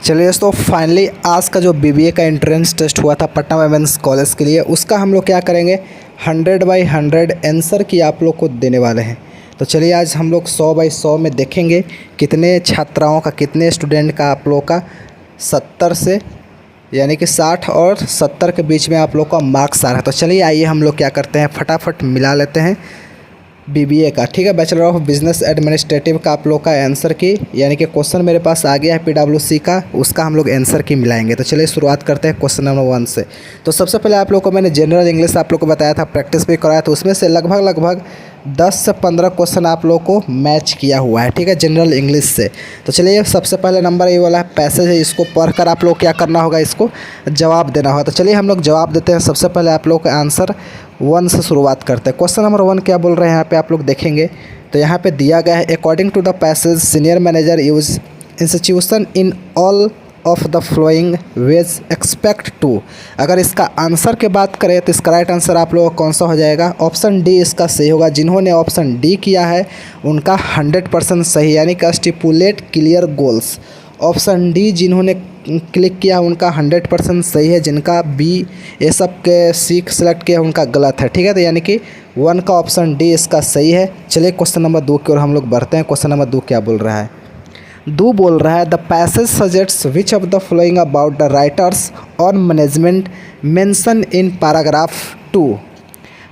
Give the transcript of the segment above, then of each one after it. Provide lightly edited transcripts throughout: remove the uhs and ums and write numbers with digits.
चलिए दोस्तों, फाइनली आज का जो बीबीए का एंट्रेंस टेस्ट हुआ था पटना वुमेन्स कॉलेज के लिए, उसका हम लोग क्या करेंगे 100/100 आंसर की आप लोग को देने वाले हैं। तो चलिए आज हम लोग 100/100 में देखेंगे कितने छात्राओं का, कितने स्टूडेंट का आप लोग का 70 से यानी कि 60 और 70 के बीच में आप लोग का मार्क्स आ रहा है। तो चलिए आइए हम लोग क्या करते हैं, फटाफट मिला लेते हैं बीबीए का। ठीक है, बैचलर ऑफ बिजनेस एडमिनिस्ट्रेटिव का आप लोग का आंसर की यानी कि क्वेश्चन मेरे पास आ गया है पीडब्ल्यूसी का, उसका हम लोग आंसर की मिलाएंगे। तो चलिए शुरुआत करते हैं क्वेश्चन नंबर 1 से। तो सबसे पहले आप लोग को मैंने जनरल इंग्लिश आप लोग को बताया था, प्रैक्टिस भी कराया था, उसमें से लगभग 10 से 15 क्वेश्चन आप लोग को मैच किया हुआ है। ठीक है, जनरल इंग्लिश से। तो चलिए सबसे पहले नंबर ये वाला पैसेज है, इसको पढ़कर आप लोग क्या करना होगा, इसको जवाब देना होगा। तो चलिए हम लोग जवाब देते हैं। सबसे पहले आप लोग का आंसर 1 से शुरुआत करते हैं। क्वेश्चन नंबर 1 क्या बोल रहे हैं यहाँ पे आप लोग देखेंगे तो यहाँ पे दिया गया है, according to the passage senior manager use institution in all of the following ways expect to. अगर इसका आंसर की बात करें तो इसका राइट आंसर आप लोगों का कौन सा हो जाएगा, ऑप्शन डी इसका सही होगा। जिन्होंने ऑप्शन डी किया है उनका 100% सही, यानी कि stipulate clear goals. Option D जिन्होंने क्लिक किया उनका 100% सही है, जिनका बी ये सब के सी सेलेक्ट किया उनका गलत है। ठीक है, तो यानी कि 1 का ऑप्शन डी इसका सही है। चलिए क्वेश्चन नंबर 2 की ओर हम लोग बढ़ते हैं। क्वेश्चन नंबर 2 क्या बोल रहा है, दो बोल रहा है the passage suggests which of the following about the writer's on management mention in paragraph 2।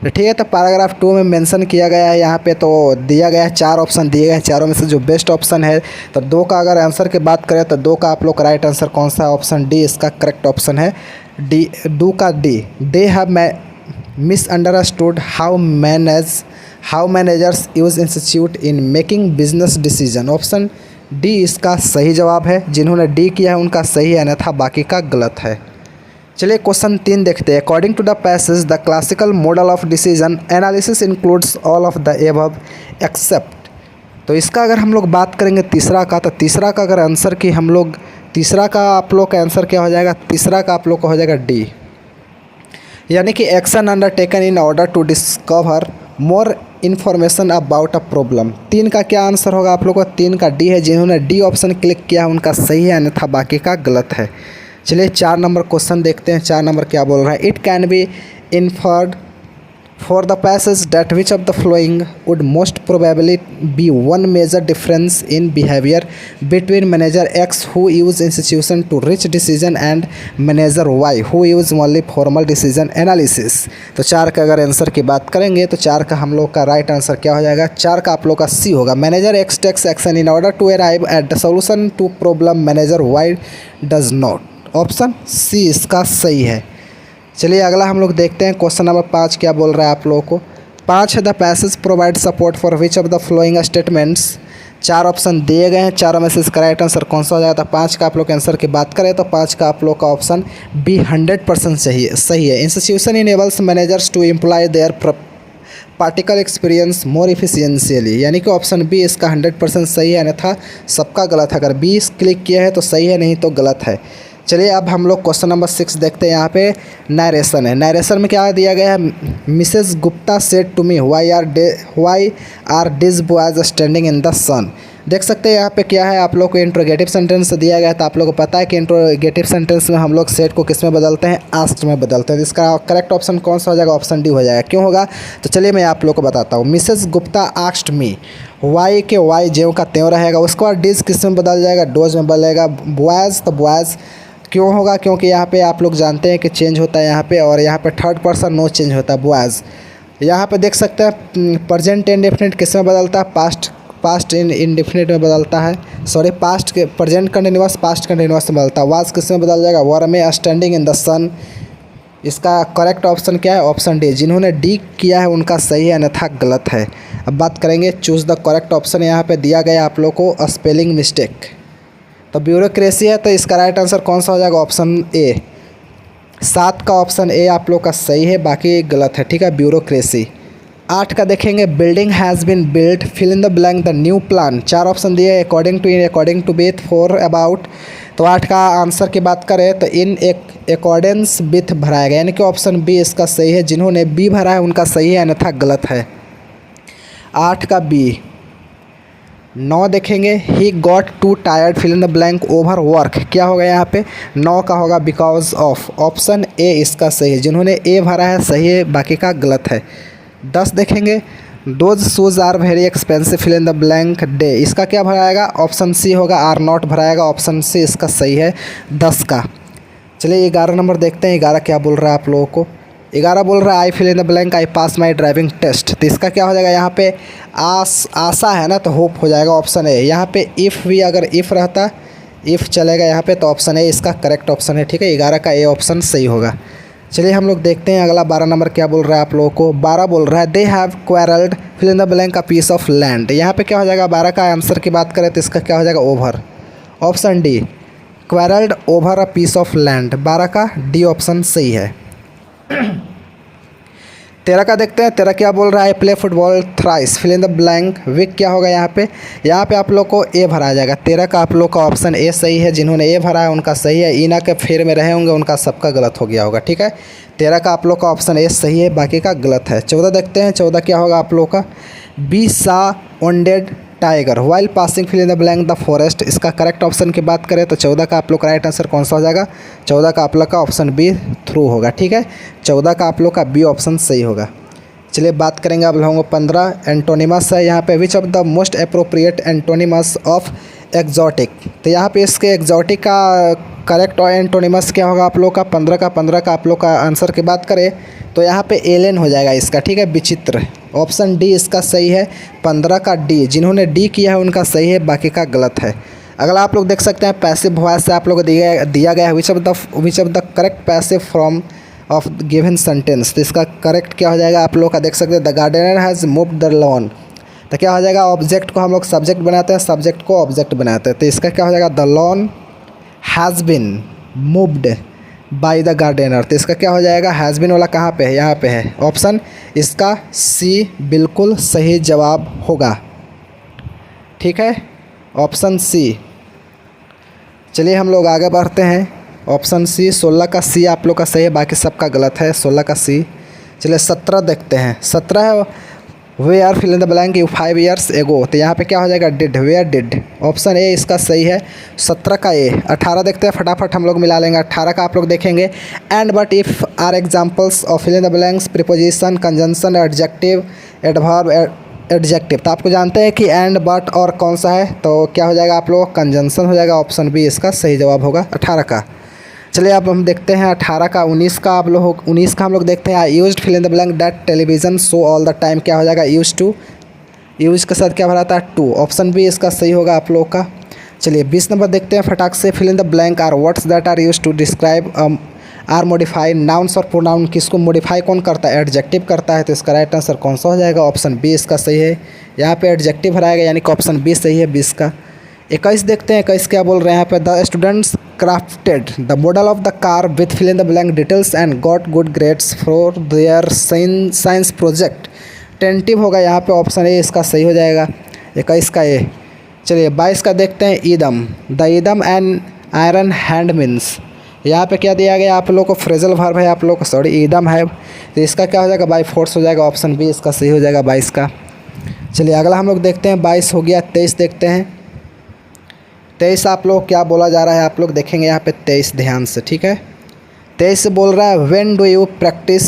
ठीक है, तो पैराग्राफ 2 में मेंशन किया गया है यहाँ पे, तो दिया गया है 4 ऑप्शन दिए गए हैं, चारों में से जो बेस्ट ऑप्शन है तो 2 का अगर आंसर की बात करें तो 2 का आप लोग का राइट आंसर कौन सा है, ऑप्शन डी इसका करेक्ट ऑप्शन है। डी 2 का D, they have misunderstood how managers use institute in making business decision. Option D इसका सही जवाब है। जिन्होंने डी किया है उनका सही है, अन्यथा बाकी का गलत है। चलिए क्वेश्चन 3 देखते हैं। According to the passage the classical model of decision analysis includes all of the above except. तो इसका अगर हम लोग बात करेंगे तीसरा का, तो तीसरा का अगर आंसर की हम लोग, तीसरा का आप लोग का आंसर क्या हो जाएगा, तीसरा का आप लोग का हो जाएगा डी, यानी कि action undertaken in order to discover more information about a problem. 3 का क्या आंसर होगा आप लोग का, 3 का डी है। जिन्होंने डी ऑप्शन क्लिक किया उनका सही है, अन्यथा बाकी का गलत है। चलिए 4 नंबर क्वेश्चन देखते हैं। 4 नंबर क्या बोल रहा है, it can be inferred for the passage that which of the following would most probably be one major difference in behaviour between manager X who use institution to reach decision and manager Y who use only formal decision analysis. तो 4 का अगर answer की बात करेंगे तो 4 का हम लोग का राइट आंसर क्या हो जाएगा, 4 का आप लोग का सी होगा। Manager X takes action in order to arrive at the solution to problem manager Y does not. Option C इसका सही है। चलिए अगला हम लोग देखते हैं। क्वेश्चन नंबर 5 क्या बोल रहा है आप लोगों को, 5 है the passage provide support for which of the flowing statements. 4 option दिए गए हैं, चारों में से इसका राइट आंसर कौन सा हो जाएगा। तो 5 का आप लोग आंसर की बात करें तो 5 का आप लोग का ऑप्शन बी 100% सही है। Institution enables managers to employ their particle experience more efficiently, यानी कि ऑप्शन बी इसका 100% सही है, अन्यथा सबका गलत है। अगर बी क्लिक किया है तो सही है, नहीं तो गलत है। चलिए अब हम लोग क्वेश्चन नंबर 6 देखते हैं। यहाँ पे नरेशन है। नरेशन में क्या दिया गया है, Mrs Gupta said to me why are this boys standing in the sun. देख सकते हैं यहाँ पे क्या है, आप लोग को इंट्रोगेटिव सेंटेंस दिया गया है। तो आप लोग को पता है कि इंट्रोगेटिव सेंटेंस में हम लोग सेड को किस में बदलते हैं, आस्क्ड में बदलते हैं। इसका करेक्ट ऑप्शन कौन सा हो जाएगा, ऑप्शन डी हो जाएगा। क्यों होगा, तो चलिए मैं आप लोग को बताता हूँ। Mrs Gupta asked me, why के वाई ज्यों का त्यों रहेगा, उसके बाद डिज किस में बदल जाएगा, डोज में बदलेगा। बॉयज़ तो बॉयज़ क्यों होगा, क्योंकि यहाँ पे आप लोग जानते हैं कि चेंज होता है यहाँ पे, और यहाँ पे थर्ड पर्सन नो चेंज होता है, बॉयज़। यहाँ पे देख सकते हैं प्रेजेंट इंडेफिनिट किस में बदलता है, पास्ट इंडेफिनिट में बदलता है, सॉरी पास्ट के प्रेजेंट कंटिन्यूअस पास्ट कंटिन्यूअस में बदलता है। वाज किस में बदल जाएगा, वर में स्टैंडिंग इन द सन। इसका करेक्ट ऑप्शन क्या है, ऑप्शन डी। जिन्होंने डी किया है उनका सही है, अन्यथा गलत है। अब बात करेंगे चूज़ द करेक्ट ऑप्शन। यहाँ पे दिया गया आप लोग को स्पेलिंग मिस्टेक, तो ब्यूरोक्रेसी है, तो इसका राइट आंसर कौन सा हो जाएगा, ऑप्शन ए। 7 का ऑप्शन ए आप लोग का सही है, बाकी गलत है। ठीक है, ब्यूरोक्रेसी। 8 का देखेंगे, building has been built fill in the blank the new plan. 4 option दिए, according to with, for, about. तो 8 का आंसर की बात करें तो इन अकॉर्डेंस विथ भराया गया, यानी कि ऑप्शन बी इसका सही है। जिन्होंने बी भरा है उनका सही है, अन्यथा गलत है। 8 का बी। 9 देखेंगे, he got too tired fill in the blank over work, क्या होगा यहाँ पे 9 का होगा बिकॉज ऑफ, ऑप्शन ए इसका सही है, जिन्होंने ए भरा है सही है, बाकी का गलत है। 10 देखेंगे, those shoes are very expensive fill in the blank day, इसका क्या भराएगा, ऑप्शन सी होगा, आर नॉट भराएगा, ऑप्शन सी इसका सही है 10 का। चलिए 11 नंबर देखते हैं, 11 क्या बोल रहा है आप लोगों को। 11 बोल रहा है I fill in the blank I pass my driving test, तो इसका क्या हो जाएगा यहाँ पे आशा है ना, तो होप हो जाएगा, ऑप्शन ए। यहाँ पे इफ़ भी अगर इफ़ रहता, इफ़ चलेगा यहाँ पे, तो ऑप्शन ए इसका करेक्ट ऑप्शन है, ठीक है। 11 का ए ऑप्शन सही होगा। चलिए हम लोग देखते हैं अगला 12 नंबर क्या बोल रहा है आप लोगों को। 12 बोल रहा है they have quarrelled fill in the blank a piece of land, यहाँ पे क्या हो जाएगा, 12 का आंसर की बात करें तो इसका क्या हो जाएगा, over, option D quarrelled over a piece of land, 12 का डी ऑप्शन सही है। 13 का देखते हैं, 13 क्या बोल रहा है, play football thrice fill in the blank week, क्या होगा यहाँ पे आप लोग को ए भरा जाएगा। 13 का आप लोग का ऑप्शन ए सही है, जिन्होंने ए भरा है उनका सही है, ईना के फेर में रहे होंगे उनका सबका गलत हो गया होगा, ठीक है। 13 का आप लोग का ऑप्शन ए सही है, बाकी का गलत है। 14 देखते हैं, 14 क्या होगा आप लोग का, बी सा ऑनडेड tiger while passing fill in the blank the forest, इसका करेक्ट ऑप्शन की बात करें तो 14 का आप लोग का राइट आंसर कौन सा हो जाएगा, 14 का आप लोग का ऑप्शन बी थ्रू होगा, ठीक है। 14 का आप लोग का बी ऑप्शन सही होगा। चलिए बात करेंगे आप लोगों को 15 एंटोनिमस है यहाँ पे, which of the most appropriate antonyms of exotic, तो यहाँ पे इसके एग्जॉटिक का करेक्ट एंटोनिमस क्या होगा आप लोग का, 15 का आप लोग का आंसर की बात करें तो यहाँ पे एलियन हो जाएगा इसका, ठीक है, विचित्र, ऑप्शन डी इसका सही है, 15 का डी, जिन्होंने डी किया है उनका सही है, बाकी का गलत है। अगला आप लोग देख सकते हैं पैसिव वॉइस से आप लोग दिया गया है which of the correct passive from of given sentence, तो इसका करेक्ट क्या हो जाएगा आप लोग का देख सकते हैं, the gardener has moved the lawn, तो क्या हो जाएगा, ऑब्जेक्ट को हम लोग सब्जेक्ट बनाते हैं, सब्जेक्ट को ऑब्जेक्ट बनाते हैं, तो इसका क्या हो जाएगा, the lawn has been moved by the gardener, तो इसका क्या हो जाएगा, हैज़ बिन वाला कहाँ पे है, यहाँ पे है, ऑप्शन इसका सी बिल्कुल सही जवाब होगा, ठीक है, ऑप्शन सी। चलिए हम लोग आगे बढ़ते हैं, ऑप्शन सी 16 का सी आप लोग का सही है, बाकी सबका गलत है, 16 का सी। चलिए 17 देखते हैं, 17 है they are fill in the blank you 5 years ago, तो यहाँ पे क्या हो जाएगा, did, they are did, option A इसका सही है, 17 का ए। 18 देखते हैं फटाफट हम लोग मिला लेंगे, 18 का आप लोग देखेंगे, and but if are examples of fill in the blanks preposition conjunction adjective adverb adjective, तो आपको जानते हैं कि एंड बट और कौन सा है, तो क्या हो जाएगा आप लोग, कंजंक्शन हो जाएगा, ऑप्शन बी इसका सही जवाब होगा 18 का। चलिए अब हम देखते हैं 18 का 19 का आप लोग 19 का हम लोग देखते हैं, used fill in the blank that television show all the time, क्या हो जाएगा, यूज टू, यूज के साथ क्या भरा था, टू, ऑप्शन बी इसका सही होगा आप लोग का। चलिए 20 नंबर देखते हैं फटाक से, fill in the blank are words that are use to describe or modify nouns और प्रोनाउन, किसको मॉडिफाई कौन करता है, एडजेक्टिव करता है, तो इसका राइट आंसर कौन सा हो जाएगा, ऑप्शन बी इसका सही है, यहाँ पे एडजेक्टिव भराएगा यानी कि ऑप्शन बी सही है 20 का। 21 देखते हैं, 21 क्या बोल रहे हैं यहाँ पे, the students crafted the model of the car with fill in the blank details and got good grades for their science project, tentative होगा यहाँ पे, ऑप्शन ए इसका सही हो जाएगा 21 का ए। चलिए 22 का देखते हैं, idiom the idiom and iron hand means, यहाँ पे क्या दिया गया आप लोग को, फ्रेजल वर्ब है आप लोग को, सॉरी ईदम है, तो इसका क्या हो जाएगा, बाई फोर्स हो जाएगा, ऑप्शन बी इसका सही हो जाएगा 22 का। चलिए अगला हम लोग देखते हैं, 22 हो गया, 23 देखते हैं, 23 आप लोग क्या बोला जा रहा है आप लोग देखेंगे यहाँ पे 23 ध्यान से, ठीक है। 23 बोल रहा है when do you practice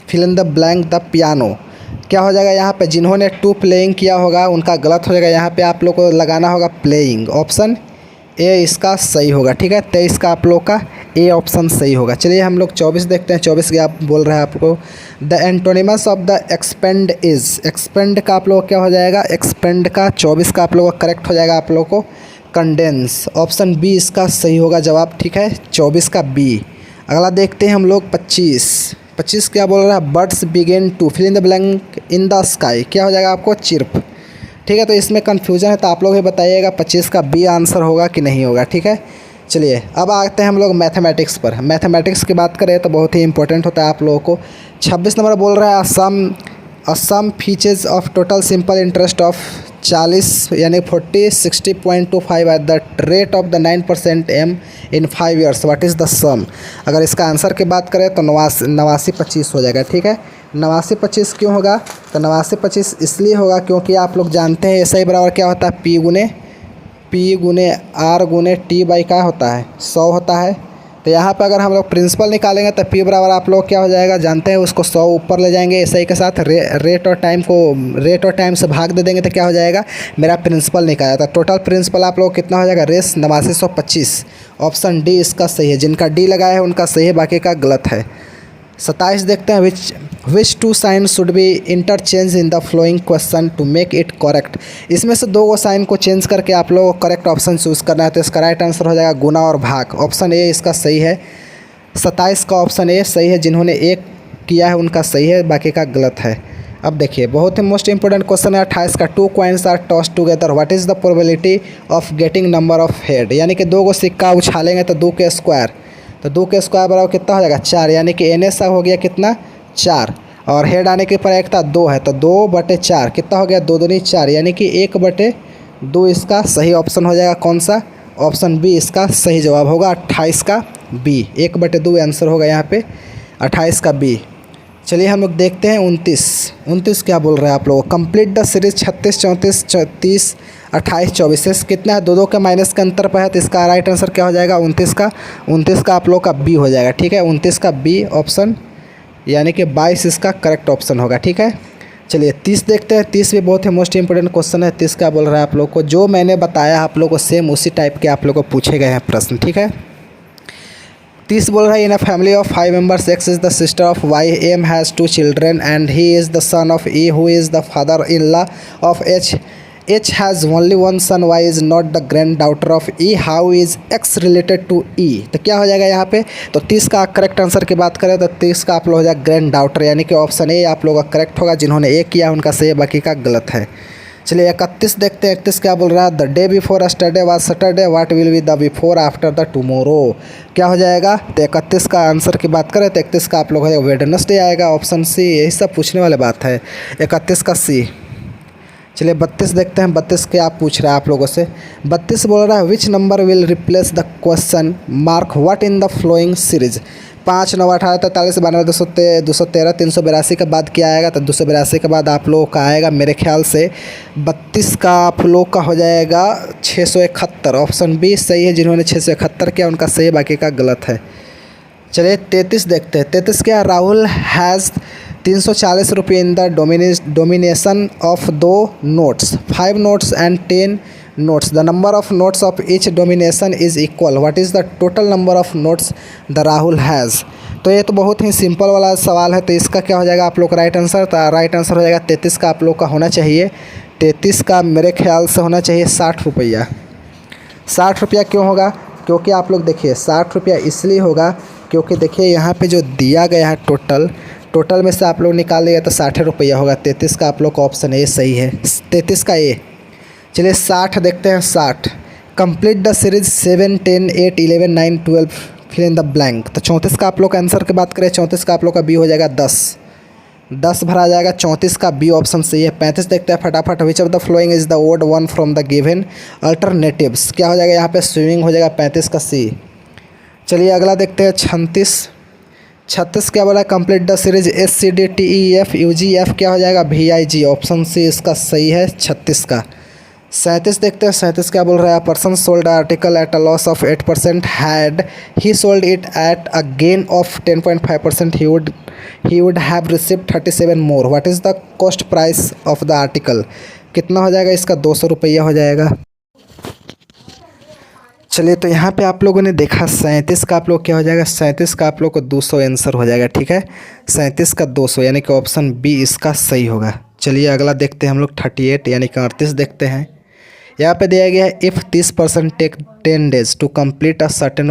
fill in the blank the piano, क्या हो जाएगा यहाँ पे, जिन्होंने टू प्लेइंग किया होगा उनका गलत हो जाएगा, यहाँ पे आप लोग को लगाना होगा प्लेइंग, ऑप्शन ए इसका सही होगा, ठीक है। 23 का आप लोग का ए ऑप्शन सही होगा। चलिए हम लोग 24 देखते हैं, 24 क्या बोल रहा है आपको, the antonyms of the expand is, expand का आप लोग क्या हो जाएगा, एक्सपेंड का 24 का आप लोग का करेक्ट हो जाएगा आप लोग को कंडेंस, ऑप्शन बी इसका सही होगा जवाब, ठीक है, 24 का बी। अगला देखते हैं हम लोग 25 क्या बोल रहा है, birds begin to fill in the blank in the sky, क्या हो जाएगा आपको, चिर्प, ठीक है। तो इसमें कन्फ्यूजन है तो आप लोग ही बताइएगा 25 का बी आंसर होगा कि नहीं होगा, ठीक है। चलिए अब आते हैं हम लोग मैथमेटिक्स पर, मैथमेटिक्स की बात करें तो बहुत ही इंपॉर्टेंट होता है आप लोगों को। 26 नंबर बोल रहा है a sum fetches of total simple interest of 40 यानी 40 60.25 at the rate of the 9% एम in 5 years, what is the sum, अगर इसका आंसर की बात करें तो 89 25 हो जाएगा, ठीक है, नवासी 25 क्यों होगा? तो नवासी 25 इसलिए होगा क्योंकि आप लोग जानते हैं SI बराबर क्या होता है, P गुने R गुने T बाई क्या होता है, 100 होता है। तो यहाँ पर अगर हम लोग प्रिंसिपल निकालेंगे तो P बराबर आप लोग क्या हो जाएगा जानते हैं, उसको 100 ऊपर ले जाएंगे SI के साथ, रेट और टाइम से भाग दे देंगे तो क्या हो जाएगा, मेरा प्रिंसिपल निकाला था। टोटल प्रिंसिपल आप लोग कितना हो जाएगा, रेस 8925। ऑप्शन डी इसका सही है, जिनका डी लगाया है उनका सही है, बाकी का गलत है। 27 देखते हैं, which two sign should be interchange in the following question to make it correct. इसमें से दो को साइन को चेंज करके आप लोगों को करेक्ट ऑप्शन चूज़ करना है। तो इसका राइट आंसर हो जाएगा गुना और भाग। ऑप्शन ए इसका सही है। 27 का ऑप्शन ए सही है, जिन्होंने एक किया है उनका सही है, बाकी का गलत है। अब देखिए बहुत ही मोस्ट इंपॉर्टेंट क्वेश्चन है 28 का, 2 coins are toss together, what is the probability of getting number of head. यानी कि 2 को सिक्का उछालेंगे तो 2 के स्क्वायर, तो 2 के स्क्वायर बराबर कितना हो जाएगा, 4। यानी कि एन एस हो गया कितना, 4। और हेड आने के पर एक था 2 है, तो 2/4 कितना हो गया, 2 दूनी 4, यानी कि 1/2 इसका सही ऑप्शन हो जाएगा। कौन सा? ऑप्शन बी इसका सही जवाब होगा, 28 का बी। 1/2 आंसर होगा यहाँ पे, 28 का बी। चलिए हम लोग देखते हैं 29 क्या बोल रहे हैं आप लोग। कंप्लीट द सीरीज 36, 34, 30, 28, 24 कितना है, 2 के माइनस के अंतर पर है, तो इसका राइट आंसर क्या हो जाएगा, 29 का आप लोग का बी हो जाएगा। ठीक है, 29 का बी ऑप्शन, यानी कि 22 इसका करेक्ट ऑप्शन होगा। ठीक है, चलिए 30 देखते हैं। 30 भी बहुत ही मोस्ट इंपोर्टेंट क्वेश्चन है। 30 क्या बोल रहा है आप लोग को, जो मैंने बताया आप लोग को सेम उसी टाइप के आप लोग को पूछे गए हैं प्रश्न। ठीक है, 30 बोल रहा है, in a family of 5 members, X is the sister of Y, M has 2 children and he is the son of E, who is the father in law of H, H has only 1 son, Y is not the granddaughter of E, how is X related to E। तो क्या हो जाएगा यहाँ पे, तो 30 का correct answer की बात करें तो 30 का आप लोग हो जाएगा ग्रैंड डाउटर, यानी कि ऑप्शन ए आप लोग का करेक्ट होगा। जिन्होंने ए किया उनका सही, बाकी का गलत है। चलिए 31 देखते हैं। 31 क्या बोल रहा है, the day before yesterday was Saturday, what will be the before after the tomorrow. क्या हो जाएगा, तो 31 का आंसर की बात करें तो 31 का आप लोग हो वेडनेसडे आएगा, ऑप्शन सी। यही सब पूछने वाले बात है, 31 का सी। चलिए 32 देखते हैं। 32 के आप पूछ रहे हैं आप लोगों से। 32 बोल रहा है, which number will replace the question mark what in the flowing series. 5, 9, 18, 43, 92, 213, 382 के बाद क्या आएगा, तो 282 के बाद आप लोगों का आएगा मेरे ख्याल से 32 का आप लोग का हो जाएगा 671। ऑप्शन बी सही है, जिन्होंने 671 किया उनका सही, बाकी का गलत है। चलिए 33 देखते हैं। 33 क्या, राहुल हैज़ 340 रुपये in the domination of 2 notes, 5 notes and 10 notes. The number of notes of each domination is equal. What is the total number of notes the Rahul has? तो ये तो बहुत ही सिंपल वाला सवाल है। तो इसका क्या हो जाएगा आप लोग का राइट आंसर, तो राइट आंसर हो जाएगा 33 का आप लोग का होना चाहिए। 33 का मेरे ख्याल से होना चाहिए 60 रुपया। 60 रुपया क्यों होगा, क्योंकि आप लोग देखिए 60 रुपया इसलिए होगा क्योंकि देखिए यहाँ पे जो दिया गया है टोटल में से आप लोग निकाल लिया तो 60 रुपया होगा। 33 का आप लोग का ऑप्शन ए सही है, 33 का ए। चलिए 60 देखते हैं। 60 complete the series 7, 10, 8, 11, 9, 12 fill in the blank. तो 34 का आप लोग का आंसर की बात करें, 34 का आप लोग का बी हो जाएगा 10 भरा जाएगा। 34 का बी ऑप्शन सही है। 35 देखते हैं फटाफट। Which of the following is the odd one from the given alternatives. क्या हो जाएगा यहाँ पे, स्विमिंग हो जाएगा 35 का सी। चलिए अगला देखते हैं 36 क्या बोला, complete the series SCDTEF UGF क्या हो जाएगा VIG, ऑप्शन सी इसका सही है 36 का। 37 देखते हैं। 37 क्या बोल रहा है, person sold article at a loss of 8%, had he sold it at a gain of 10.5%, he would have received 37 more, what is the cost price of the article. कितना हो जाएगा इसका, 200 रुपया हो जाएगा। चलिए तो यहाँ पे आप लोगों ने देखा 37 का आप लोग क्या हो जाएगा, 37 का आप लोग को 200 आंसर हो जाएगा। ठीक है, 37 का 200 यानी कि ऑप्शन बी इसका सही होगा। चलिए अगला देखते हैं हम लोग 38 यानी कि 38 देखते हैं। यहाँ पे दिया गया है, if 30% take 10 days to complete a certain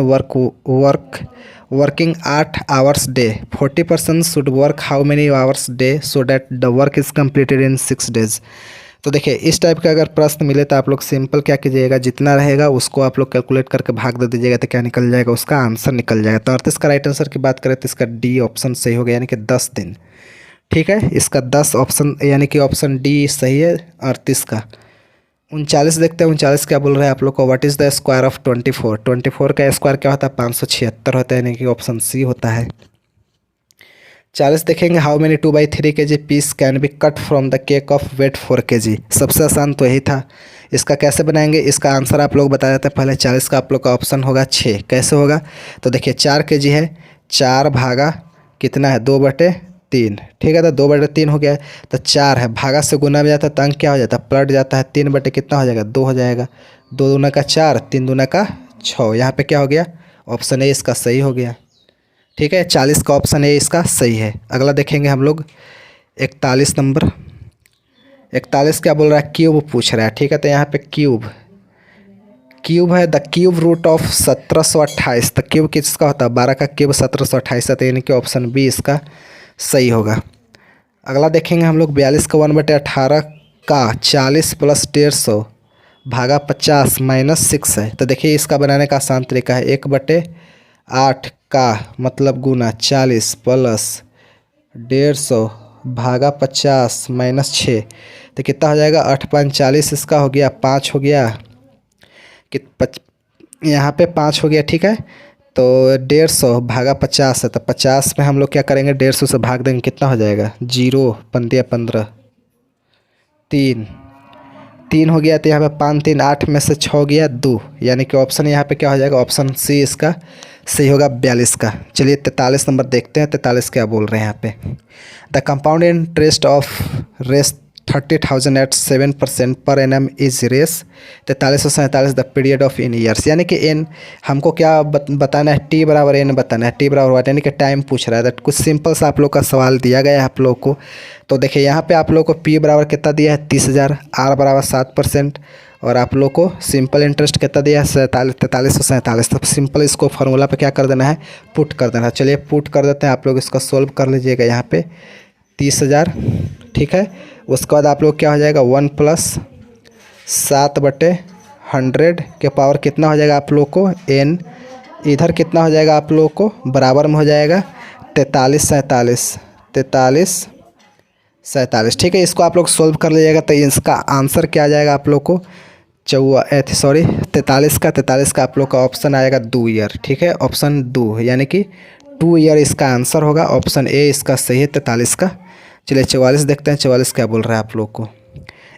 working 8 hours day, 40% should work how many hours day so that the work is completed in 6 days। तो देखिए इस टाइप का अगर प्रश्न मिले तो आप लोग सिंपल क्या कीजिएगा, जितना रहेगा उसको आप लोग कैलकुलेट करके भाग दे दीजिएगा तो क्या निकल जाएगा, उसका आंसर निकल जाएगा। तो 38 का राइट आंसर की बात करें तो इसका डी ऑप्शन सही हो गया, यानी कि 10 दिन। ठीक है, इसका 10 ऑप्शन यानी कि ऑप्शन डी सही है 38 का। 39 देखते हैं। 39 क्या बोल रहे हैं आप लोग को, what is the square of 24। 24 का स्क्वायर क्या होता है, 576 होता है, यानी कि ऑप्शन सी होता है। 40 देखेंगे, how many 2/3 kg piece can be cut from the cake of weight 4 kg। सबसे आसान तो यही था। इसका कैसे बनाएंगे, इसका आंसर आप लोग बता देते हैं। पहले 40 का आप लोग का ऑप्शन होगा 6। कैसे होगा, तो देखिए 4 kg है, 4 भागा कितना है 2/3, ठीक है। तो 2/3 हो गया, तो 4 है, भागा से गुना में जाता है तो अंक क्या हो जाता है, पलट जाता है। 3 बटे कितना हो जाएगा 2 हो जाएगा। 2 दूना का 4, 3 दूना का 6। यहाँ पे क्या हो गया, ऑप्शन ए इसका सही हो गया, ठीक है। 40 का ऑप्शन ए इसका सही है। अगला देखेंगे हम लोग 41 नंबर। 41 क्या बोल रहा है, क्यूब पूछ रहा है, ठीक है। तो यहाँ पे क्यूब है, द क्यूब रूट ऑफ 1728। तो क्यूब किसका होता है, 12 का क्यूब 1728 है, तो यानी कि ऑप्शन बी इसका सही होगा। अगला देखेंगे हम लोग 42 का 1/18 का 40 + 150 भागा 50 - 6 है। तो देखिए इसका बनाने का आसान तरीका है, 1/8 का मतलब गुना 40 + 150 भागा 50 - 6, तो कितना हो जाएगा 8 × 5 = 40। इसका हो गया 5 हो गया कि यहाँ पे 5 हो गया, ठीक है। तो 150 भागा 50 है, तो 50 में हम लोग क्या करेंगे 150 से भाग देंगे, कितना हो जाएगा 0 15 15 3 हो गया। तो यहाँ पे 5 3 8 में से 6 गया 2, यानी कि ऑप्शन यहाँ पे क्या हो जाएगा, ऑप्शन सी इसका सही होगा 42 का। चलिए 43 नंबर देखते हैं, 43 क्या बोल रहे हैं यहाँ पे। द कंपाउंड इंटरेस्ट ऑफ रेस 30,000 एट 7% पर एनम इज रेस 43 और 47 the period of in years. यानी कि एन हमको क्या बताना है, टी बराबर एन बताना है, टी बराबर वाट, यानी कि टाइम पूछ रहा है। दैट कुछ सिंपल सा आप लोग का सवाल दिया गया है आप लोग को। तो देखिए यहाँ पे आप लोग को पी बराबर कितना दिया है 30,000, आर बराबर 7%, और आप लोग को सिंपल इंटरेस्ट कितना दिया है 43 और 47। तो सिंपल इसको फार्मूला पे क्या कर देना है, पुट कर देना है। चलिए पुट कर देते हैं, आप लोग इसको सोल्व कर लीजिएगा। यहाँ पे 30,000, ठीक है। उसके बाद आप लोग क्या हो जाएगा 1 + 7/100 के पावर कितना हो जाएगा आप लोग को n, इधर कितना हो जाएगा आप लोग को बराबर में हो जाएगा 43 47, ठीक है। इसको आप लोग सोल्व कर लीजिएगा, तो इसका आंसर क्या आ जाएगा आप लोग को 43 का आप लोग का ऑप्शन आएगा 2 ईयर, ठीक है। ऑप्शन 2 यानी कि 2 ईयर इसका आंसर होगा। ऑप्शन ए इसका सही है 43 का। चलिए 44 देखते हैं, 44 क्या बोल रहा है आप लोग को।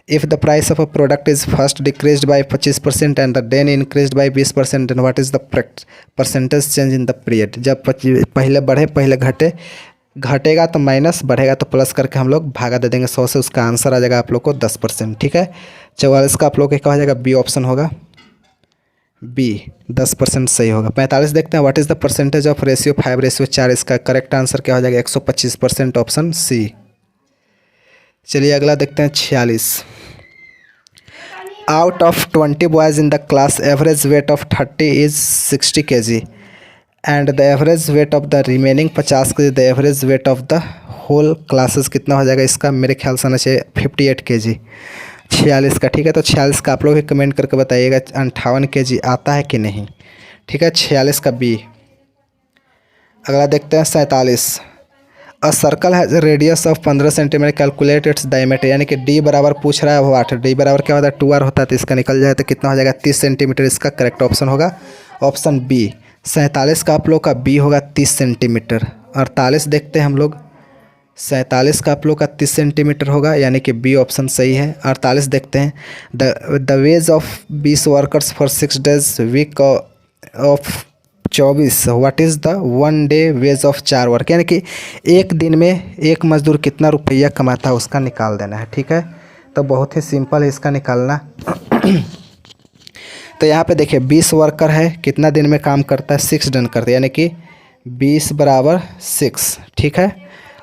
If the price of a product is first decreased by 25% and the then increased by 20%, then what is the percentage change in the period. जब पहले बढ़े पहले घटेगा तो माइनस, बढ़ेगा तो प्लस करके हम लोग भागा दे देंगे 100 से। उसका आंसर आ जाएगा आप लोग को 10%, ठीक है। 44 का आप लोग क्या हो जाएगा, बी ऑप्शन होगा, बी 10% सही होगा। 45 देखते हैं, what is the percentage of ratio 5:4। इसका करेक्ट आंसर क्या हो जाएगा 125%, ऑप्शन सी। चलिए अगला देखते हैं 46। Out of 20 boys in the class average weight of 30 is 60 kg and the average weight of the remaining 50 kg। The average weight of the whole classes कितना हो जाएगा, इसका मेरे ख्याल से आना चाहिए 58 kg। 46 का, ठीक है। तो 46 का आप लोग कमेंट करके बताइएगा 58 kg आता है कि नहीं, ठीक है। 46 का बी। अगला देखते हैं 47। A circle has radius of 15 centimetre, calculate its diameter. यानी कि डी बराबर पूछ रहा है वो 8, डी बराबर क्या होता है 2r होता है, तो इसका निकल जाए तो कितना हो जाएगा 30 सेंटीमीटर। इसका करेक्ट ऑप्शन होगा ऑप्शन बी। 47 का आप लोग का बी होगा 30 सेंटीमीटर। 48 देखते हैं हम लोग, 47 का आप लोग का 30 सेंटीमीटर होगा, यानी कि बी ऑप्शन सही है। 48 देखते हैं, the wage of 20 workers for 6 days week of 24, what is the 1 day wage of 4 work. यानी कि एक दिन में एक मजदूर कितना रुपया कमाता है उसका निकाल देना है, ठीक है। तो बहुत ही सिंपल है इसका निकालना। तो यहाँ पे देखिए 20 वर्कर है, कितना दिन में काम करता है 6 दिन करते हैं, यानी कि 20 = 6, ठीक है।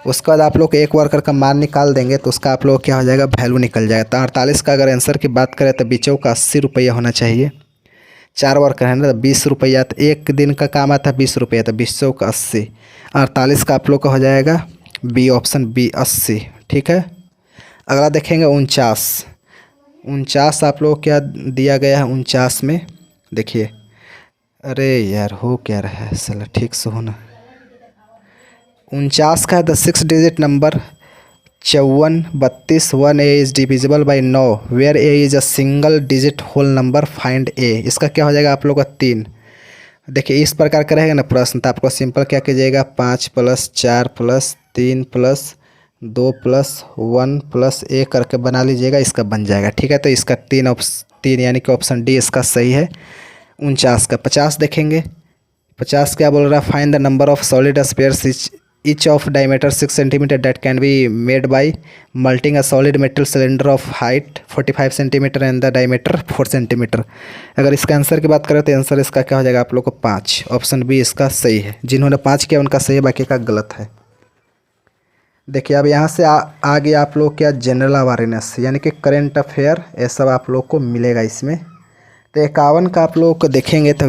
उसके बाद आप लोग एक वर्कर का मान निकाल देंगे तो उसका आप लोग क्या हो जाएगा वैल्यू निकल जाएगा। तो 48 का अगर आंसर की बात करें तो बीचों का 80 रुपया होना चाहिए। 4 वर्कर है ना, तो 20 रुपया, तो एक दिन का काम आता है 20 रुपया, तो 20 का 80। 48 का आप लोग का हो जाएगा बी ऑप्शन बी 80, ठीक है। अगला देखेंगे 49 आप लोग क्या दिया गया है 49 में, देखिए अरे यार हो क्या रहा है साला, ठीक से होना। 49 का the 6 digit number 54 32 1 a is divisible by 9 where a is a single digit whole number, find a। इसका क्या हो जाएगा आप लोग का 3। देखिए इस प्रकार का रहेगा ना प्रश्न, तो आपको सिंपल क्या कीजिएगा 5 + 4 + 3+2+1+a करके बना लीजिएगा, इसका बन जाएगा। ठीक है, तो इसका 3 यानी कि ऑप्शन डी इसका सही है। 49 का 50 देखेंगे। 50 क्या बोल रहा है, find the number of solid spheres each of diameter 6 cm that can be made by melting a solid metal cylinder of height 45 cm and the diameter 4 cm। अगर इसका आंसर की बात करें तो आंसर इसका क्या हो जाएगा आप लोग को 5, ऑप्शन बी इसका सही है। जिन्होंने 5 किया उनका सही है, बाकी का गलत है। देखिए अब यहाँ से आ गया आप लोग क्या, जनरल अवेयरनेस यानी कि करेंट अफेयर, ये सब आप लोग को मिलेगा इसमें। तो 51 का आप लोग को देखेंगे तो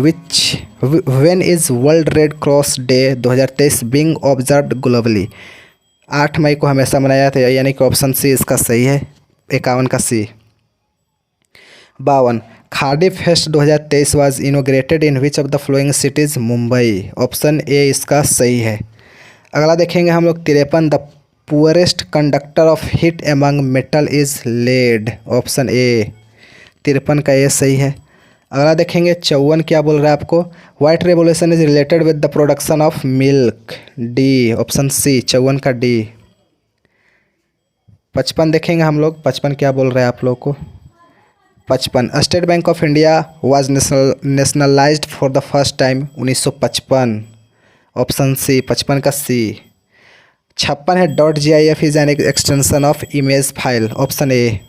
when is world red cross day 2023 being observed globally. 8 मई को हमेशा मनाया जाता है, यानी कि ऑप्शन सी इसका सही है, 51 का C. 52 Khadi fest 2023 was inaugurated in which of the following cities, Mumbai, option A इसका सही है। अगला देखेंगे हम लोग 53 the poorest conductor of heat among metal is lead, option A, 53 का ये सही है। अगला देखेंगे 54 क्या बोल रहा है आपको, white revolution is related with the production of milk, D, option C, 54 का डी। 55 देखेंगे हम लोग, 55 क्या बोल रहे हैं आप लोग को, 55 State Bank of India was nationalised for the first time 1955, option C, 55 का सी। 56 है .gif is an extension of image file, option A,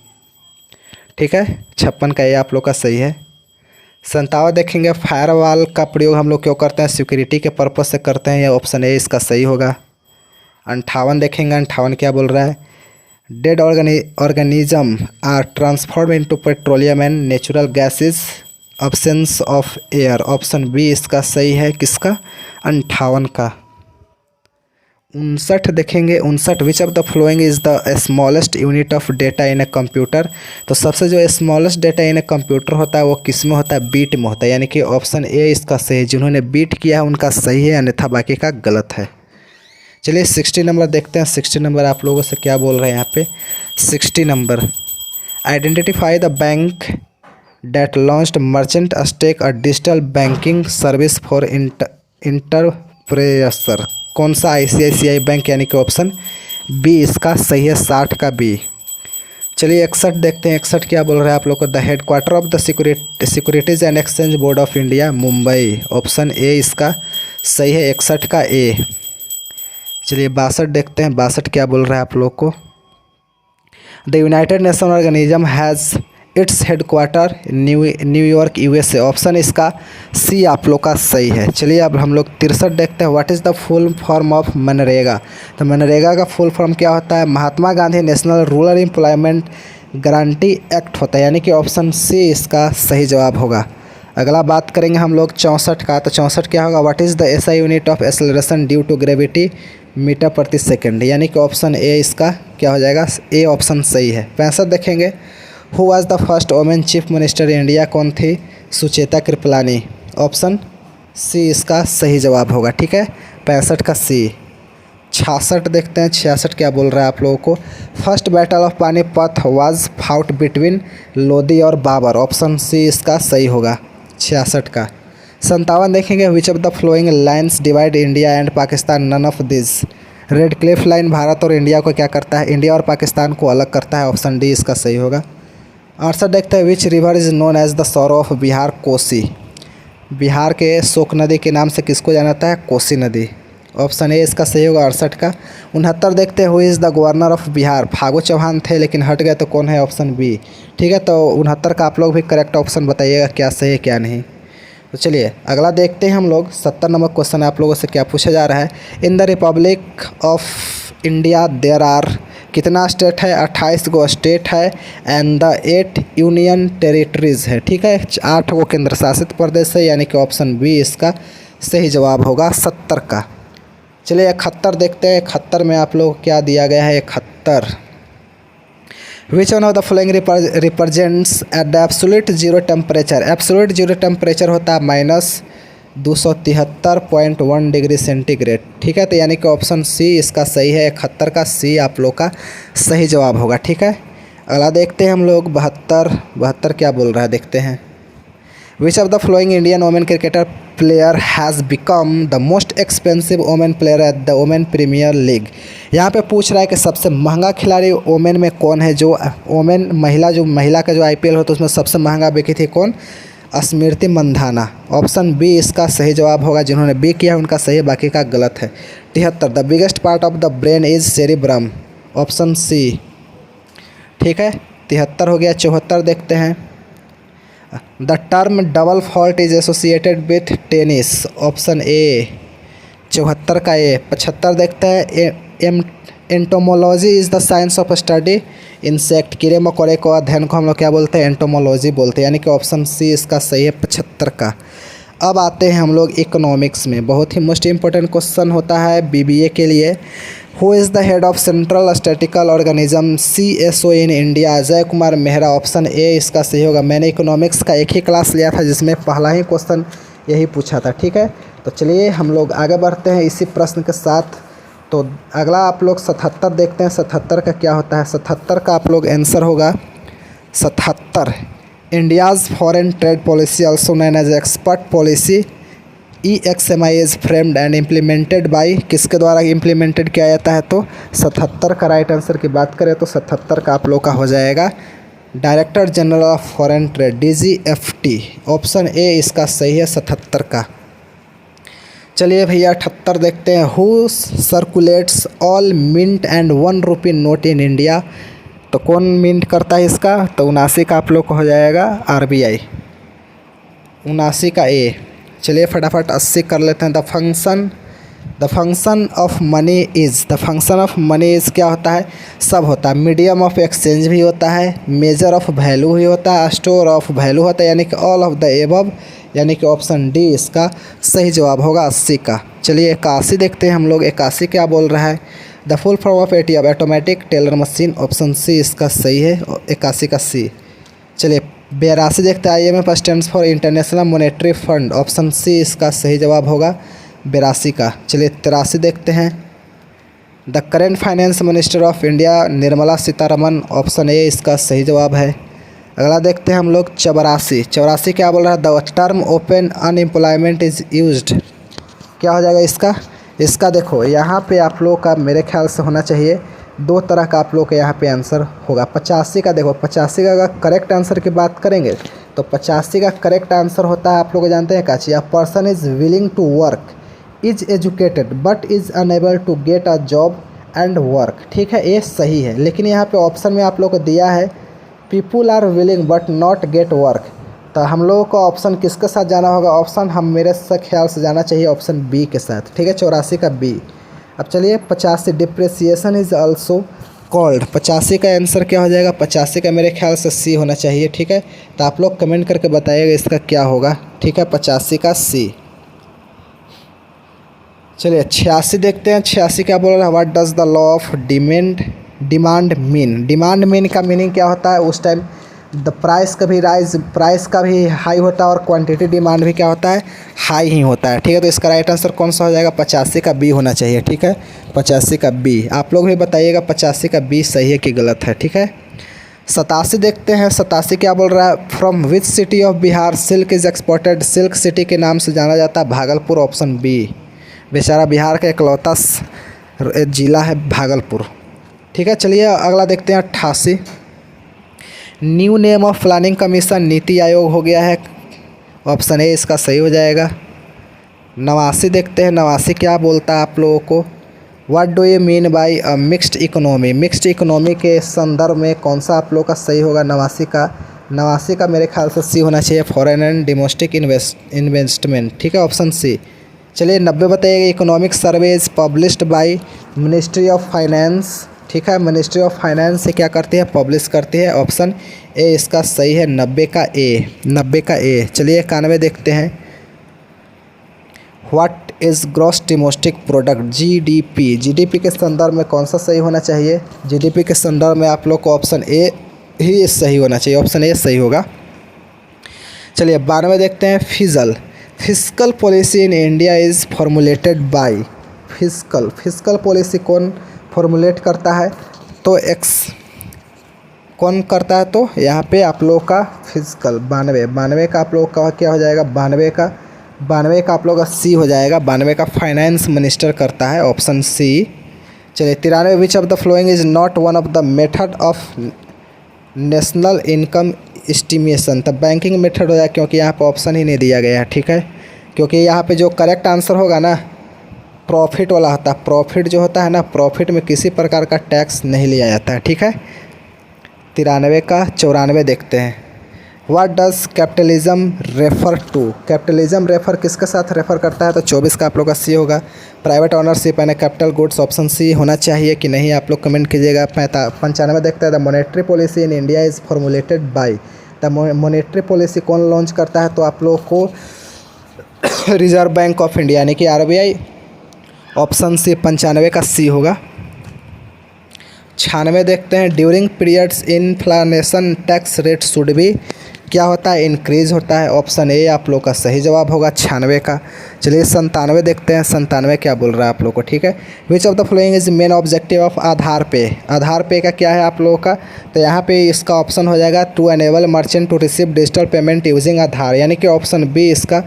ठीक है, 56 का ये आप लोग का सही है। 57 देखेंगे फायरवॉल का प्रयोग हम लोग क्यों करते हैं, सिक्योरिटी के पर्पज से करते हैं, ये ऑप्शन ए इसका सही होगा। 58 देखेंगे, 58 क्या बोल रहा है, dead organism are transform into petroleum and natural gases absence of air, option B इसका सही है, किसका, 58 का। 59 देखेंगे, 59 which of the following is the smallest unit of data in a computer. तो सबसे जो smallest data in a computer होता है वो किस में होता है, बीट में होता है, यानी कि ऑप्शन ए इसका सही है। जिन्होंने बीट किया है उनका सही है, अन्यथा बाकी का गलत है। चलिए 60 नंबर देखते हैं। 60 नंबर आप लोगों से क्या बोल रहे हैं यहाँ पे, 60 number identify the bank that launched merchant stack a digital banking service for entrepreneurs, कौन सा, ICICI बैंक, यानी कि ऑप्शन बी इसका सही है, 60 का बी। चलिए 61 देखते हैं। 61 क्या बोल रहा है आप लोग को, the headquarter of the securities and exchange board of India, Mumbai, option A इसका सही है, 61 का ए। चलिए 62 देखते हैं। 62 क्या बोल रहा है आप लोग को, the United nation organism has its headquarter New York USA, option इसका सी आप लोग का सही है। चलिए अब हम लोग 63 देखते हैं। What is the full form of मनरेगा। तो मनरेगा का फुल फॉर्म क्या होता है, Mahatma Gandhi national rural employment guarantee act होता है, यानी कि ऑप्शन सी इसका सही जवाब होगा। अगला बात करेंगे हम लोग 64 का। तो 64 क्या होगा, what is the SI unit of acceleration due to gravity, metre प्रति सेकेंड, यानी कि ऑप्शन ए इसका क्या हो जाएगा, ए ऑप्शन सही है। 65 देखेंगे, who was the first women chief minister India, कौन थी, सुचेता कृपलानी, ऑप्शन सी इसका सही जवाब होगा, ठीक है, 65 का सी। 66 देखते हैं। 66 क्या बोल रहा है आप लोगों को, first battle of Panipat was fought between Lodhi और बाबर, ऑप्शन सी इसका सही होगा, 66 का। 57 देखेंगे, which of the following lines divide India and Pakistan, none of this. Radcliffe line Bharat और इंडिया को क्या करता है, इंडिया और पाकिस्तान को अलग करता है, ऑप्शन डी इसका सही होगा। 68 देखते हैं, which river is known as the sorrow of Bihar, Kosi, Bihar के शोक नदी के नाम से किसको जाना जाता है, कोसी नदी, ऑप्शन ए इसका सही होगा, 68 का। 69 देखते हैं, who is the governor of Bihar, Phagu Chauhan थे लेकिन हट गए, तो कौन है, ऑप्शन बी, ठीक है। तो 69 का आप लोग भी करेक्ट ऑप्शन बताइएगा क्या सही है क्या नहीं। तो चलिए अगला देखते हैं हम लोग। 70 नंबर क्वेश्चन आप लोगों से क्या पूछा जा रहा है, in the republic of India there are, कितना स्टेट है, 28 गो स्टेट है, एंड द 8 यूनियन टेरिटरीज़ है, ठीक है, 8 गो केंद्र शासित प्रदेश है, यानी कि ऑप्शन बी इसका सही जवाब होगा 70 का। चलिए 71 देखते हैं। 71 में आप लोग क्या दिया गया है, 71, which one of the following represents at the absolute zero temperature, absolute zero temperature होता है -273.1 डिग्री सेंटीग्रेड, ठीक है, तो यानी कि ऑप्शन सी इसका सही है, 71 का सी आप लोग का सही जवाब होगा, ठीक है। अगला देखते हैं हम लोग 72 क्या बोल रहा है देखते हैं। Which of the following Indian women cricketer player has become the most expensive women player at the women premier league. यहाँ पे पूछ रहा है कि सबसे महंगा खिलाड़ी वोमेन में कौन है, जो वोमेन महिला का जो IPL होता है उसमें सबसे महंगा बिकी थी कौन, स्मृति मंधाना। ऑप्शन बी इसका सही जवाब होगा, जिन्होंने बी किया उनका सही है, बाकी का गलत है। 73 the biggest part of the brain is cerebrum. Option C, ठीक है 73 हो गया। 74 देखते हैं। The term double fault is associated with tennis. Option A, 74 का ए। 75 देखते हैं। Entomology is the science of study insect. कीड़े मकोड़े को अध्ययन को हम लोग क्या बोलते हैं, एंटोमोलॉजी बोलते हैं, यानी कि ऑप्शन सी इसका सही है 75 का। अब आते हैं हम लोग इकोनॉमिक्स में, बहुत ही मोस्ट इंपॉर्टेंट क्वेश्चन होता है BBA के लिए। Who is the head of central statistical organism CSO in India. Ajay Kumar Mehra. Option A इसका सही होगा। मैंने इकोनॉमिक्स का एक ही क्लास लिया था जिसमें पहला ही क्वेश्चन यही पूछा था, ठीक है। तो चलिए हम लोग आगे बढ़ते हैं इसी प्रश्न के साथ। तो अगला आप लोग 77 देखते हैं। 77 का क्या होता है, 77 का आप लोग आंसर होगा 77 India's foreign trade policy also known as expert policy EXMI is framed and implemented by. किसके द्वारा इम्प्लीमेंटेड किया जाता है, तो 77 का राइट आंसर की बात करें तो 77 का आप लोग का हो जाएगा director general of foreign trade DGFT। Option A इसका सही है 77 का। चलिए भैया 78 देखते हैं। Who circulates all mint and 1 rupee note in India. तो कौन मिंट करता है इसका, तो 79 का आप लोग को हो जाएगा RBI। 79 का ए। चलिए फटाफट 80 कर लेते हैं। The function of money is. The function of money is क्या होता है, सब होता है। मीडियम ऑफ एक्सचेंज भी होता है, मेजर ऑफ वैल्यू भी होता है, स्टोर ऑफ वैल्यू होता है, यानी कि ऑल ऑफ द एबव, यानी कि ऑप्शन डी इसका सही जवाब होगा 80 का। चलिए 81 देखते हैं हम लोग। 81 क्या बोल रहा है, the full form of ATM automatic teller machine. Option C इसका सही है 81 का सी। चलिए 82 देखते हैं। IMF stands for international monetary fund. Option C इसका सही जवाब होगा 82 का। चलिए 83 देखते हैं। The current finance minister of India Nirmala Sitharaman. Option A इसका सही जवाब है। अगला देखते हैं हम लोग 84। 84 क्या बोल रहा है, the term open unemployment is used. क्या हो जाएगा इसका देखो यहाँ पे आप लोग का मेरे ख्याल से होना चाहिए 2 तरह का आप लोग का यहाँ पे आंसर होगा। 85 का देखो, 85 का अगर करेक्ट आंसर की बात करेंगे तो 85 का करेक्ट आंसर होता है, आप लोग जानते हैं क्या चीज़, person is willing to work, is educated but is unable to get a job and work. ठीक है, ये सही है। लेकिन यहाँ पे ऑप्शन में आप लोग को दिया है people are willing but not get work. तो हम लोगों को ऑप्शन किसके साथ जाना होगा, ऑप्शन हम मेरे से ख्याल से जाना चाहिए ऑप्शन बी के साथ। ठीक है, 84 का बी। अब चलिए 85 डिप्रेसिएशन इज़ आल्सो कॉल्ड। 85 का आंसर क्या हो जाएगा, 85 का मेरे ख्याल से सी होना चाहिए। ठीक है, तो आप लोग कमेंट करके बताइएगा इसका क्या होगा। ठीक है, 85 का सी। चलिए 86 देखते हैं। 86 क्या बोल रहा है, what does the law of demand mean. Demand mean का मीनिंग क्या होता है, उस टाइम द प्राइस का भी प्राइस का भी हाई होता है और क्वांटिटी डिमांड भी क्या होता है, हाई ही होता है। ठीक है, तो इसका राइट आंसर कौन सा हो जाएगा, 85 का बी होना चाहिए। ठीक है, 85 का बी। आप लोग भी बताइएगा 85 का बी सही है कि गलत है। ठीक है, 87 देखते हैं। 87 क्या बोल रहा है, from which city of Bihar silk is exported. Silk city के नाम से जाना जाता है भागलपुर। Option B. बेचारा बिहार का इकलौता जिला है भागलपुर। ठीक है, चलिए अगला देखते हैं 88। New name of planning commission NITI Aayog हो गया है। ऑप्शन ए इसका सही हो जाएगा। 89 देखते हैं। 89 क्या बोलता है आप लोगों को, what do you mean by a mixed economy. Mixed economy के संदर्भ में कौन सा आप लोग का सही होगा, 89 का मेरे ख्याल से सी होना चाहिए, फॉरेन एंड डोमेस्टिक इन्वेस्टमेंट। ठीक है, ऑप्शन सी। चलिए 90 बताइएगा, economic survey is published by ministry of finance. ठीक है, मिनिस्ट्री ऑफ फाइनेंस से क्या करती है, पब्लिश करती है। ऑप्शन ए इसका सही है, 90 का ए। 90 का ए। चलिए 91 देखते हैं। What is gross domestic product, GDP। GDP के संदर्भ में कौन सा सही होना चाहिए, GDP के संदर्भ में आप लोग को ऑप्शन ए ही सही होना चाहिए। ऑप्शन ए सही होगा। चलिए 92 देखते हैं। Fiscal policy in India is formulated bye. Fiscal policy कौन फॉर्मुलेट करता है, तो कौन करता है, तो यहाँ पे आप लोग का फिजिकल 92 का आप लोग का क्या हो जाएगा, 92 का आप लोग का सी हो जाएगा। 92 का फाइनेंस मिनिस्टर करता है, ऑप्शन सी। चलिए 93, which of the following is not one of the method of national income estimation. तब बैंकिंग मेथड हो जाएगा, क्योंकि यहाँ पे ऑप्शन ही नहीं दिया गया है, ठीक है। क्योंकि यहाँ पे जो करेक्ट आंसर होगा ना, प्रॉफिट वाला होता है। प्रॉफिट जो होता है ना, प्रॉफिट में किसी प्रकार का टैक्स नहीं लिया जाता है, ठीक है। 93 का 94 देखते हैं। What does capitalism refer to. Capitalism refer किसके साथ रेफ़र करता है, तो 24 का आप लोग का सी होगा। Private ownership and capital goods, option C होना चाहिए कि नहीं, आप लोग कमेंट कीजिएगा। 95 देखते हैं। The monetary policy in India is formulated bye. The monetary policy कौन लॉन्च करता है, तो आप लोग को रिजर्व बैंक ऑफ इंडिया यानी कि RBI, ऑप्शन सी 95 का सी होगा। 96 देखते हैं। During periods inflation tax rate should be, क्या होता है, इंक्रीज होता है। ऑप्शन ए आप लोग का सही जवाब होगा 96 का। चलिए 97 देखते हैं। 97 क्या बोल रहा है आप लोग को, ठीक है। Which of the following is main objective of Aadhaar pay. Aadhaar पे का क्या है आप लोगों का, तो यहाँ पे इसका ऑप्शन हो जाएगा to enable merchant to receive digital payment using Aadhaar, यानी कि ऑप्शन बी इसका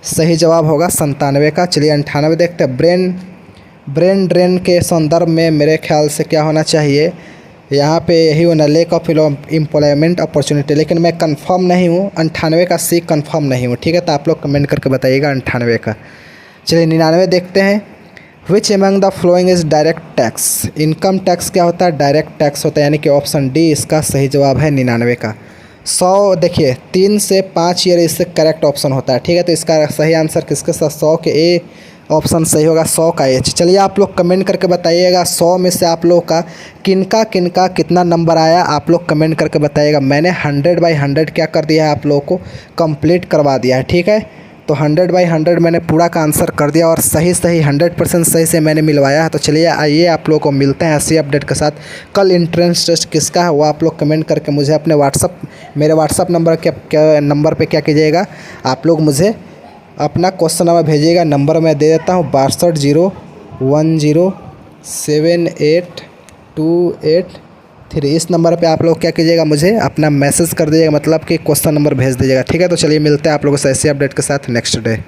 सही जवाब होगा 97 का। चलिए 98 देखते हैं। ब्रेन ड्रेन के संदर्भ में मेरे ख्याल से क्या होना चाहिए, यहाँ पे यही होना, लेक ऑफ एम्प्लॉयमेंट अपॉर्चुनिटी, लेकिन मैं कंफर्म नहीं हूँ। 98 का सी कंफर्म नहीं हूँ, ठीक है। तो आप लोग कमेंट करके बताइएगा 98 का। चलिए 99 देखते हैं। Which among the following is direct tax. Income tax क्या होता है, डायरेक्ट टैक्स होता है, यानी कि ऑप्शन डी इसका सही जवाब है 99 का। 100 देखिए 3 से 5 ईयर इससे करेक्ट ऑप्शन होता है, ठीक है। तो इसका सही आंसर किसके साथ, 100 के ए ऑप्शन सही होगा, 100 का एच। चलिए आप लोग कमेंट करके बताइएगा 100 में से आप लोग का किनका कितना नंबर आया, आप लोग कमेंट करके बताइएगा। मैंने 100/100 क्या कर दिया है, आप लोगों को कंप्लीट करवा दिया है, ठीक है। तो 100/100 मैंने पूरा का आंसर कर दिया और सही 100% सही से मैंने मिलवाया है। तो चलिए आइए आप लोगों को मिलते हैं ऐसी अपडेट के साथ। कल एंट्रेंस टेस्ट किसका है वो आप लोग कमेंट करके मुझे अपने मेरे व्हाट्सअप नंबर पर क्या कीजिएगा, आप लोग मुझे अपना क्वेश्चन नंबर भेजिएगा। नंबर मैं दे देता हूँ 6201078283। इस नंबर पे आप लोग क्या कीजिएगा, मुझे अपना मैसेज कर दीजिएगा, मतलब कि क्वेश्चन नंबर भेज दीजिएगा, ठीक है। तो चलिए मिलते हैं आप लोगों से ऐसी अपडेट के साथ नेक्स्ट डे।